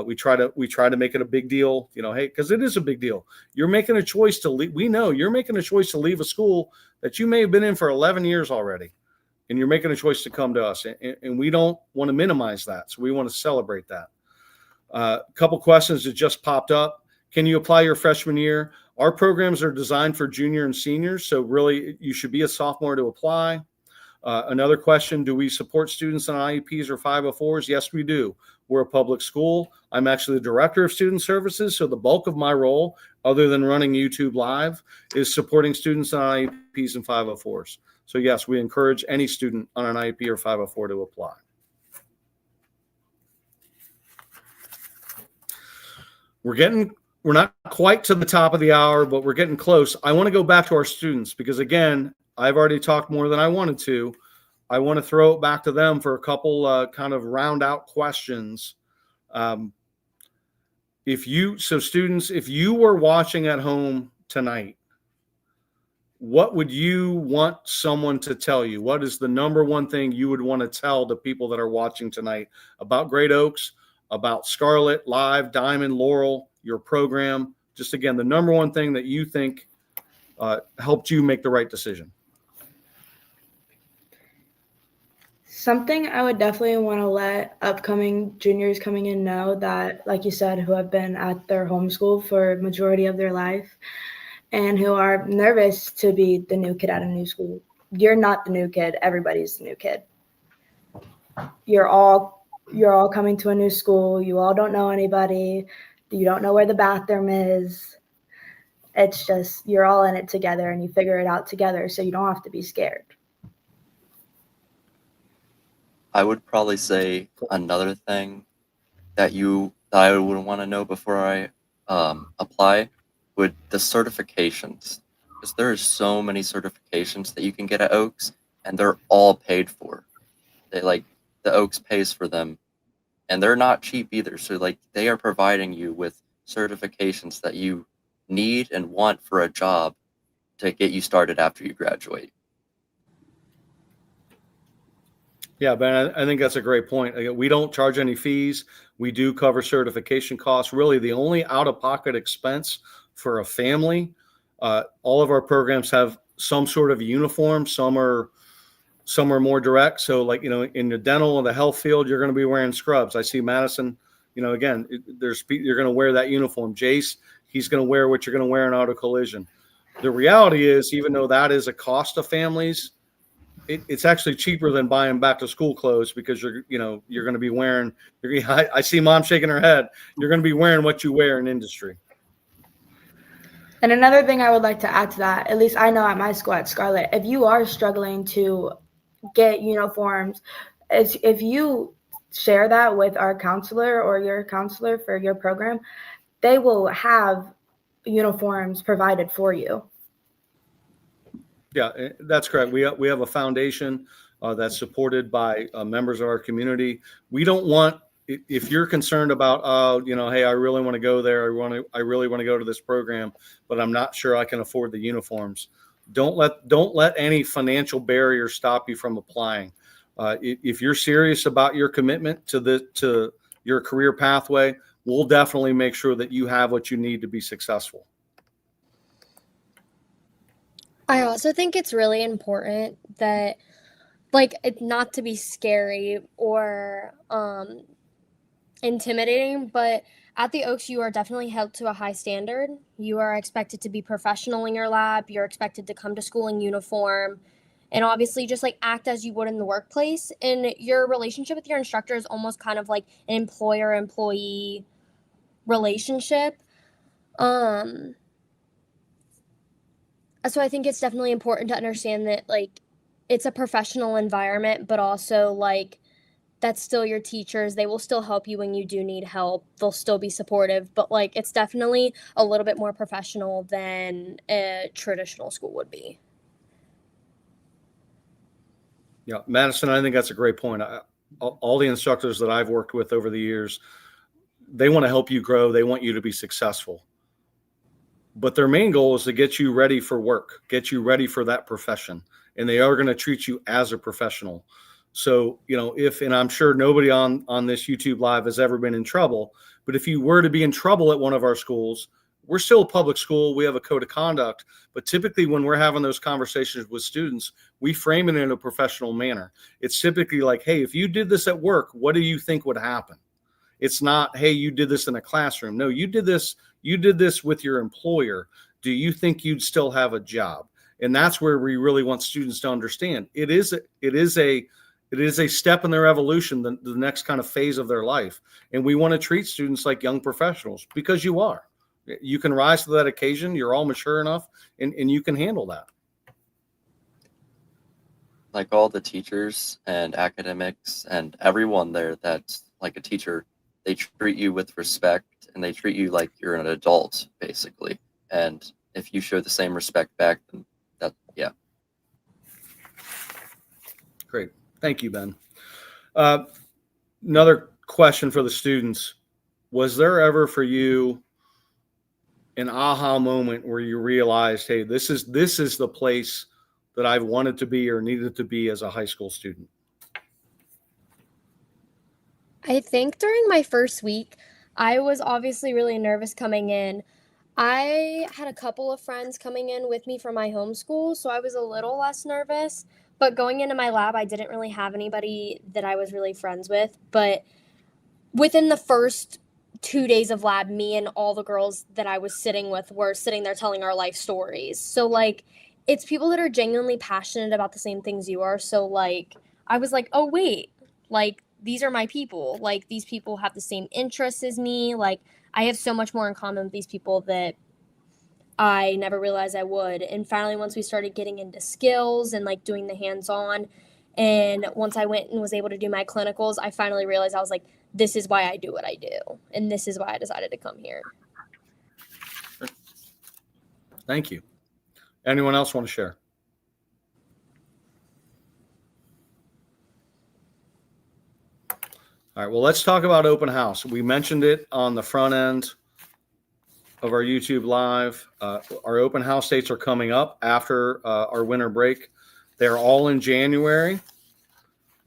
We try to make it a big deal, hey, because it is a big deal. You're making a choice to leave. We know you're making a choice to leave a school that you may have been in for 11 years already, and you're making a choice to come to us. And we don't want to minimize that. So we want to celebrate that. A couple questions that just popped up. Can you apply your freshman year? Our programs are designed for junior and seniors, so really you should be a sophomore to apply. Another question, do we support students on IEPs or 504s? Yes, we do. We're a public school. I'm actually the director of student services, so the bulk of my role, other than running YouTube Live, is supporting students on IEPs and 504s. So yes, we encourage any student on an IEP or 504 to apply. We're not quite to the top of the hour, but we're getting close. I want to go back to our students because, again, I've already talked more than I wanted to. I want to throw it back to them for a couple kind of round out questions. Students, if you were watching at home tonight what would you want someone to tell you? What is the number one thing you would want to tell the people that are watching tonight about Great Oaks, about Scarlet, Live, Diamond, Laurel, your program? Just again, the number one thing that you think helped you make the right decision. Something I would definitely want to let upcoming juniors coming in know that, like you said, who have been at their home school for majority of their life and who are nervous to be the new kid at a new school. You're not the new kid. Everybody's the new kid. You're all coming to a new school. You all don't know anybody. You don't know where the bathroom is. It's just you're all in it together and you figure it out together, so you don't have to be scared. I would probably say another thing that I would want to know before I apply would the certifications, because there are so many certifications that you can get at Oaks, and they're all paid for. The Oaks pays for them, and they're not cheap either. So they are providing you with certifications that you need and want for a job to get you started after you graduate. Yeah, Ben, I think that's a great point. We don't charge any fees. We do cover certification costs. Really, the only out-of-pocket expense for a family, all of our programs have some sort of uniform. Some are more direct. So in the dental and the health field, you're going to be wearing scrubs. I see Madison, again, you're going to wear that uniform. Jace, he's going to wear what you're going to wear in auto collision. The reality is, even though that is a cost of families, it's actually cheaper than buying back to school clothes, because you're going to be wearing. I see Mom shaking her head. You're going to be wearing what you wear in industry. And another thing I would like to add to that, at least I know at my school at Scarlet, if you are struggling to get uniforms, if you share that with our counselor or your counselor for your program, they will have uniforms provided for you. Yeah, that's correct. We have a foundation that's supported by members of our community. We don't want, if you're concerned about, hey, I really want to go there. I really want to go to this program, but I'm not sure I can afford the uniforms. Don't let any financial barrier stop you from applying. If you're serious about your commitment to your career pathway, we'll definitely make sure that you have what you need to be successful. I also think it's really important that, it's not to be scary or intimidating, but at the Oaks, you are definitely held to a high standard. You are expected to be professional in your lab. You're expected to come to school in uniform, and obviously just act as you would in the workplace. And your relationship with your instructor is almost kind of like an employer-employee relationship. So I think it's definitely important to understand that it's a professional environment, but also that's still your teachers. They will still help you when you do need help. They'll still be supportive, but it's definitely a little bit more professional than a traditional school would be. Yeah, Madison, I think that's a great point. All the instructors that I've worked with over the years, they want to help you grow. They want you to be successful. But their main goal is to get you ready for work, get you ready for that profession. And they are going to treat you as a professional. So, and I'm sure nobody on this YouTube Live has ever been in trouble, but if you were to be in trouble at one of our schools, we're still a public school. We have a code of conduct, but typically when we're having those conversations with students, we frame it in a professional manner. It's typically like, hey, if you did this at work, what do you think would happen? It's not, hey, you did this in a classroom. No, you did this with your employer. Do you think you'd still have a job? And that's where we really want students to understand. It is a step in their evolution, the next kind of phase of their life. And we want to treat students like young professionals, because you are. You can rise to that occasion. You're all mature enough, and you can handle that. All the teachers and academics and everyone there that's like a teacher, they treat you with respect, and they treat you like you're an adult, basically. And if you show the same respect back, then yeah. Great. Thank you, Ben. Another question for the students. Was there ever for you an aha moment where you realized, hey, this is the place that I've wanted to be or needed to be as a high school student? I think during my first week, I was obviously really nervous coming in. I had a couple of friends coming in with me from my homeschool, so I was a little less nervous. But going into my lab, I didn't really have anybody that I was really friends with. But within the first 2 days of lab, me and all the girls that I was sitting with were sitting there telling our life stories. So, like, it's people that are genuinely passionate about the same things you are. So, like, I was like, oh, wait, like, these are my people. Like, these people have the same interests as me. Like, I have so much more in common with these people that I never realized I would. And finally, once we started getting into skills and like doing the hands on, and once I went and was able to do my clinicals, I finally realized I was like, this is why I do what I do. And this is why I decided to come here. Thank you. Anyone else want to share? All right, well, let's talk about open house. We mentioned it on the front end of our YouTube live. Our open house dates are coming up after our winter break. They're all in January.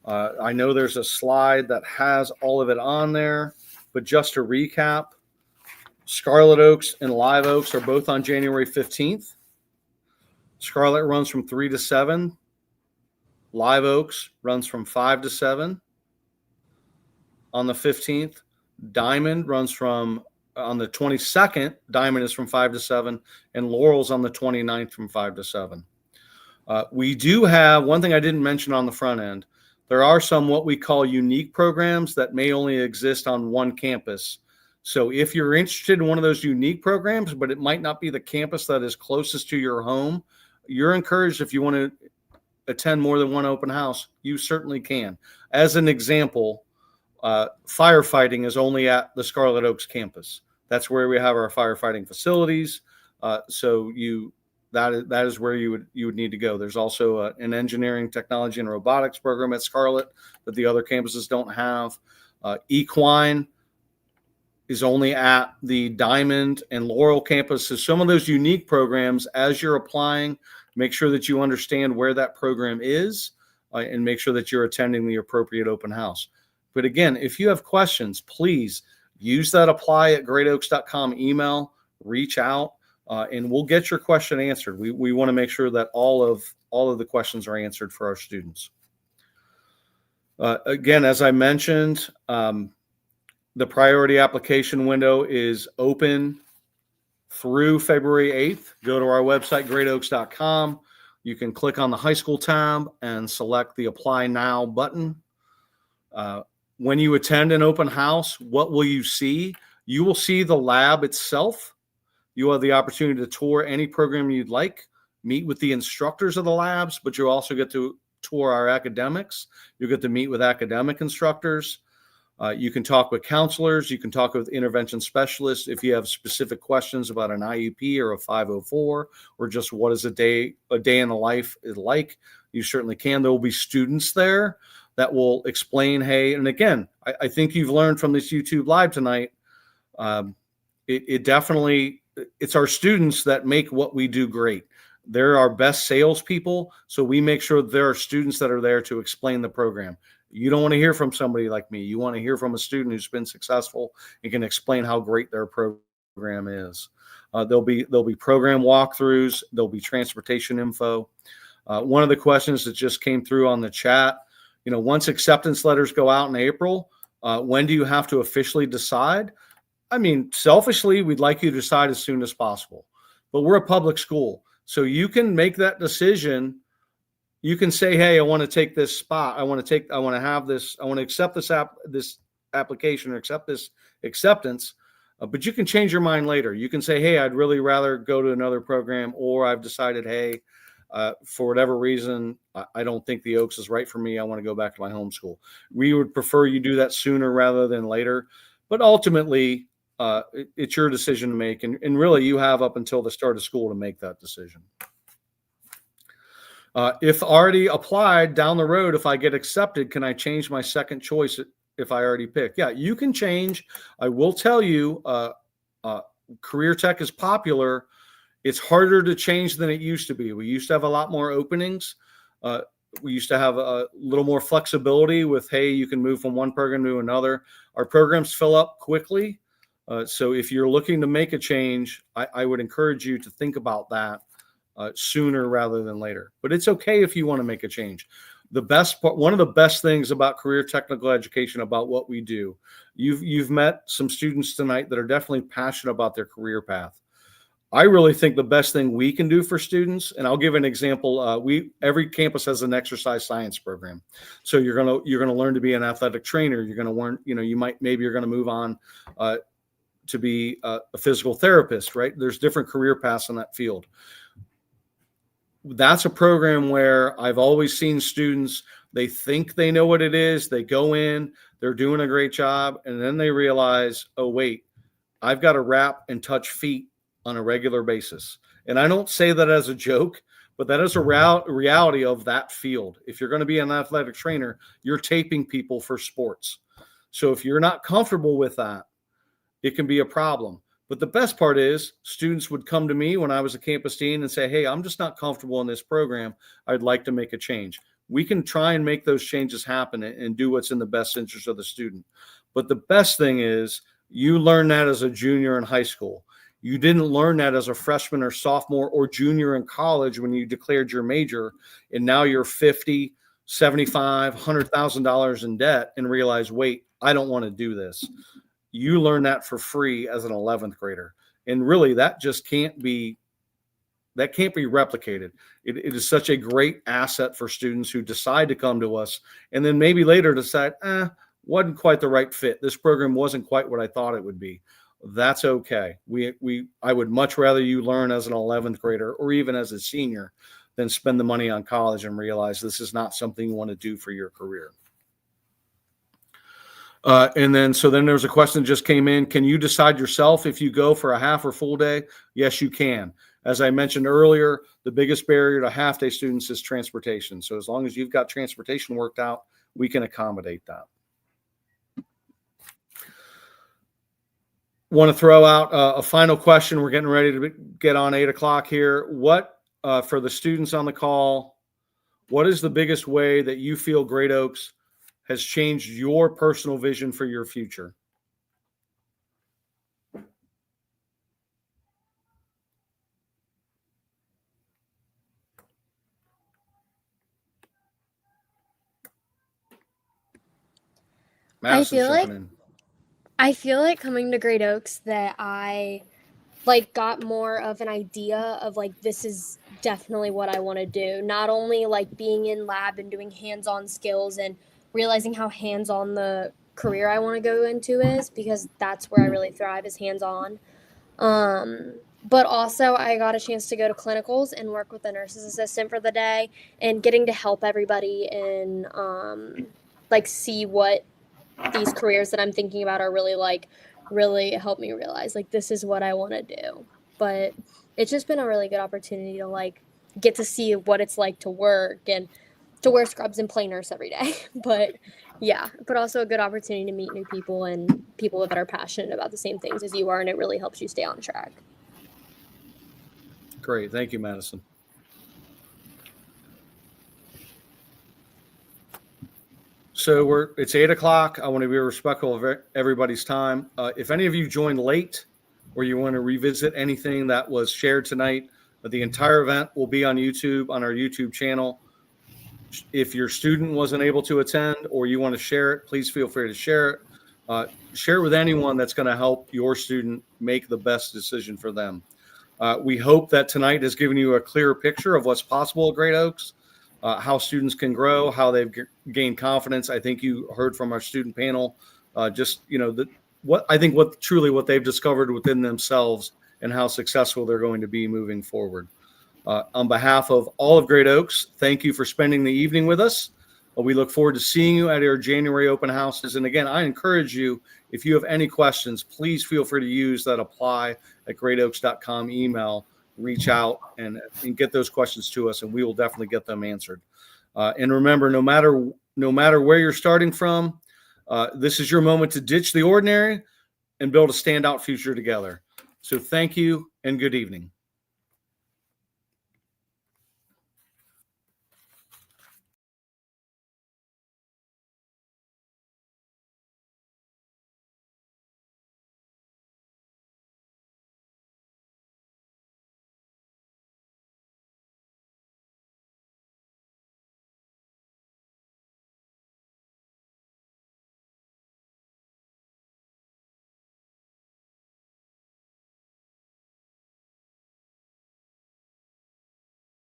I know there's a slide that has all of it on there, but just to recap, Scarlet Oaks and Live Oaks are both on January 15th. Scarlet runs from 3 to 7. Live Oaks runs from 5 to 7 on the 15th. Diamond runs from on the 22nd. Diamond is from 5 to 7, and Laurel's on the 29th from 5 to 7. We do have one thing I didn't mention on the front end. There are some what we call unique programs that may only exist on one campus. So if you're interested in one of those unique programs, but it might not be the campus that is closest to your home, you're encouraged, if you want to attend more than one open house, you certainly can. As an example, firefighting is only at the Scarlet Oaks campus. That's where we have our firefighting facilities. So that is where you would need to go. There's also an engineering, technology, and robotics program at Scarlet that the other campuses don't have. Equine is only at the Diamond and Laurel campuses. So some of those unique programs, as you're applying, make sure that you understand where that program is and make sure that you're attending the appropriate open house. But again, if you have questions, please use that apply@greatoaks.com email, reach out, and we'll get your question answered. We want to make sure that all of the questions are answered for our students. Again, as I mentioned, the priority application window is open through February 8th. Go to our website, greatoaks.com. You can click on the high school tab and select the Apply Now button. When you attend an open house, what will you see? You will see the lab itself. You have the opportunity to tour any program you'd like, meet with the instructors of the labs, but you'll also get to tour our academics. You'll get to meet with academic instructors. You can talk with counselors. You can talk with intervention specialists. If you have specific questions about an IEP or a 504, or just what is a day in the life is like, you certainly can. There will be students there that will explain, hey, and again, I think you've learned from this YouTube live tonight. It definitely, it's our students that make what we do great. They're our best salespeople, so we make sure that there are students that are there to explain the program. You don't want to hear from somebody like me. You want to hear from a student who's been successful and can explain how great their program is. There'll be program walkthroughs. There'll be transportation info. One of the questions that just came through on the chat, once acceptance letters go out in April, when do you have to officially decide? I mean, selfishly, we'd like you to decide as soon as possible, but we're a public school. So you can make that decision. You can say, hey, I want to take this spot. I want to accept this application or accept this acceptance, but you can change your mind later. You can say, hey, I'd really rather go to another program, or I've decided, hey, for whatever reason, I don't think the Oaks is right for me. I want to go back to my home school. We would prefer you do that sooner rather than later, but ultimately, it's your decision to make. And really, you have up until the start of school to make that decision. If already applied down the road, if I get accepted, can I change my second choice if I already picked? Yeah, you can change. I will tell you, career tech is popular, it's harder to change than it used to be. We used to have a lot more openings. We used to have a little more flexibility with, hey, you can move from one program to another. Our programs fill up quickly. So if you're looking to make a change, I would encourage you to think about that sooner rather than later. But it's okay if you want to make a change. The best part, one of the best things about career technical education, about what we do, you've met some students tonight that are definitely passionate about their career path. I really think the best thing we can do for students, and I'll give an example. Every campus has an exercise science program, so you're gonna learn to be an athletic trainer. You're gonna learn, maybe you're gonna move on to be a physical therapist, right? There's different career paths in that field. That's a program where I've always seen students, they think they know what it is. They go in, they're doing a great job, and then they realize, oh, wait, I've got to wrap and touch feet on a regular basis. And I don't say that as a joke, but that is a reality of that field. If you're going to be an athletic trainer, you're taping people for sports. So if you're not comfortable with that, it can be a problem. But the best part is students would come to me when I was a campus dean and say, hey, I'm just not comfortable in this program. I'd like to make a change. We can try and make those changes happen and do what's in the best interest of the student. But the best thing is you learn that as a junior in high school. You didn't learn that as a freshman or sophomore or junior in college when you declared your major, and now you're $50,000, $75,000, $100,000 in debt and realize, wait, I don't want to do this. You learn that for free as an 11th grader. And really, that just can't be replicated. It is such a great asset for students who decide to come to us and then maybe later decide, wasn't quite the right fit. This program wasn't quite what I thought it would be. That's okay. I would much rather you learn as an 11th grader or even as a senior than spend the money on college and realize this is not something you want to do for your career. And then there's a question that just came in. Can you decide yourself if you go for a half or full day? Yes, you can. As I mentioned earlier, the biggest barrier to half-day students is transportation. So as long as you've got transportation worked out, we can accommodate that. Want to throw out a final question. We're getting ready to get on 8 o'clock here. What, for the students on the call, what is the biggest way that you feel Great Oaks has changed your personal vision for your future? Madison's jumping in. I feel like coming to Great Oaks that I got more of an idea of this is definitely what I want to do. Not only being in lab and doing hands-on skills and realizing how hands-on the career I want to go into is, because that's where I really thrive, is hands-on. But also I got a chance to go to clinicals and work with the nurse's assistant for the day and getting to help everybody and see what these careers that I'm thinking about are really help me realize this is what I want to do. But it's just been a really good opportunity to get to see what it's like to work and to wear scrubs and play nurse every day. But also a good opportunity to meet new people and people that are passionate about the same things as you are, and it really helps you stay on track. Great. Thank you, Madison. So it's 8 o'clock. I want to be respectful of everybody's time. If any of you joined late or you want to revisit anything that was shared tonight, the entire event will be on YouTube, on our YouTube channel. If your student wasn't able to attend or you want to share it, please feel free to share it. Share it with anyone that's going to help your student make the best decision for them. We hope that tonight has given you a clearer picture of what's possible at Great Oaks, how students can grow, how they've gained confidence. I think you heard from our student panel, what they've discovered within themselves and how successful they're going to be moving forward. On behalf of all of Great Oaks, thank you for spending the evening with us. We look forward to seeing you at our January open houses. And again, I encourage you, if you have any questions, please feel free to use that apply@greatoaks.com email. Reach out and get those questions to us, and we will definitely get them answered. And remember, no matter where you're starting from, this is your moment to ditch the ordinary and build a standout future together. So thank you and good evening.